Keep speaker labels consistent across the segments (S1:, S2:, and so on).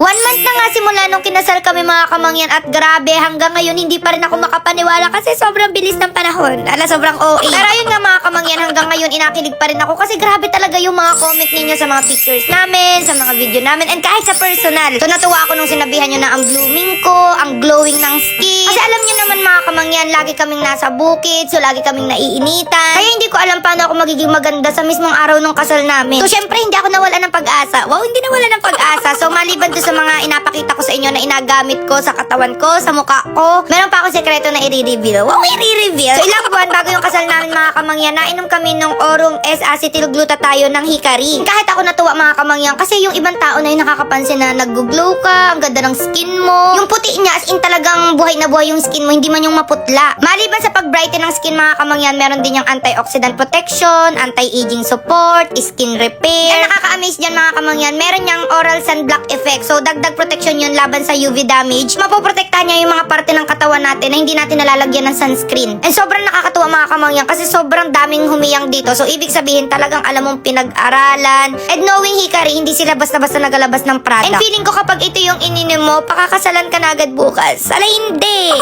S1: 1 month na nga simula nung kinasal kami mga kamangyan at grabe, hanggang ngayon hindi pa rin ako makapaniwala kasi sobrang bilis ng panahon. Sobrang OA. Pero yun nga mga kamangyan, hanggang ngayon inakilig pa rin ako kasi grabe talaga yung mga comment ninyo sa mga pictures namin, sa mga video namin, and kahit sa personal. So natuwa ako nung sinabihan nyo na ang blooming ko, ang glowing ng skin. Kasi alam nyo naman mga kamangyan, lagi kaming nasa bukid, so lagi kaming naiinitan. Kaya hindi ko alam paano ako magiging maganda sa mismong araw ng kasal namin. So syempre hindi ako nawala ng pag-asa. Wow, hindi nawala ng pag-asa. So maliban doon sa mga inapakita ko sa inyo na inagamit ko sa katawan ko, sa mukha ko, meron pa ako sekreto na i-reveal. Wow, i-reveal! So ilang buwan bago yung kasal namin mga kamangyan, nainom kami ng orong S-acetyl-glutathione ng hikari. Kahit ako natuwa mga kamangyan kasi yung ibang tao na yung nakakapansin na nag-glow ka, ang ganda ng skin mo. Yung puti niya as in talagang buhay na buhay yung skin mo, hindi man yung maputla. Maliban sa pag-brighten ng skin mga kamangyan, meron din yung antioxidant protection, anti-aging support, skin repair. Ang nakaka-amaze dyan mga kamangyan, meron niyang oral sunblock effect. So dagdag protection yun laban sa UV damage. Mapoprotektahan niya yung mga parte ng katawan natin na hindi natin nalalagyan ng sunscreen. And sobrang nakakatuwa mga kamangyan kasi sobrang daming humiyang dito. So ibig sabihin talagang alam mong pinag-aralan. And knowing hikari, hindi sila basta-basta nagalabas ng product. And feeling ko kapag ito yung ininom mo, pakakasalan ka na agad bukas. Alay, hindi!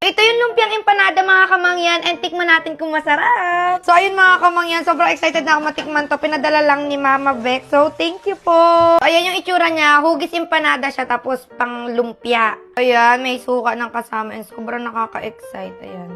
S1: Ito yung lumpiang empanada mga kamangyan and tikman natin kung masarap. So ayun mga kamangyan, sobrang excited na ako matikman to. Pinadala lang ni Mama Beck. So thank you po. So, ayan yung itsura niya. Hugis empanada siya tapos pang lumpia. Ayan, may suka ng kasama and sobrang nakaka-excite. Ayan.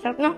S1: Sarap na.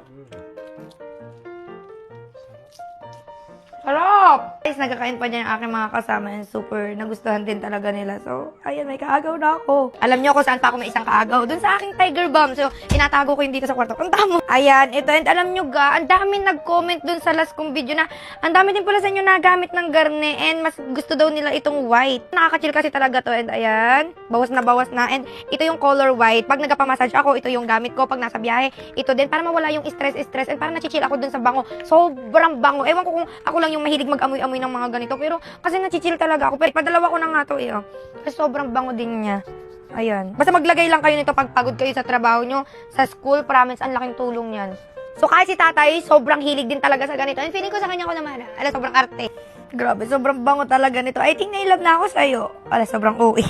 S1: Sarap! Guys, nagkakain pa dyan yung aking mga kasama and super nagustuhan din talaga nila. So, ayan, may kaagaw na ako. Alam niyo kung saan pa ako may isang kaagaw? Doon sa aking tiger bomb. So, inatago ko yung dito sa kwarto. Ang damo. Ayan, ito. And alam niyo ga, ang dami nag-comment doon sa last kong video na ang dami din pala sa inyo nagamit ng garne and mas gusto daw nila itong white. Nakaka-chill kasi talaga to. And ayan, bawas na bawas na. And ito yung color white. Pag nagpapamassage ako, ito yung gamit ko. Pag nasa biyahe, ito din. Para mawala yung stress. And para nachichill ako doon sa bango. Sobrang bango. Ewan ko kung ako lang yung mahilig mag-amoy-amoy ng mga ganito. Pero kasi nachichill talaga ako. Pero padalawa ko na nga to eh. Oh. Kasi sobrang bango din niya. Ayan. Basta maglagay lang kayo nito pag pagod kayo sa trabaho nyo, sa school. Promise, ang laking tulong yan. So kahit si tatay, sobrang hilig din talaga sa ganito. And feeling ko sa kanya ko naman. Ala, sobrang arte. Grabe, sobrang bango talaga nito. I think na-love na ako sa'yo. Ala, sobrang OA.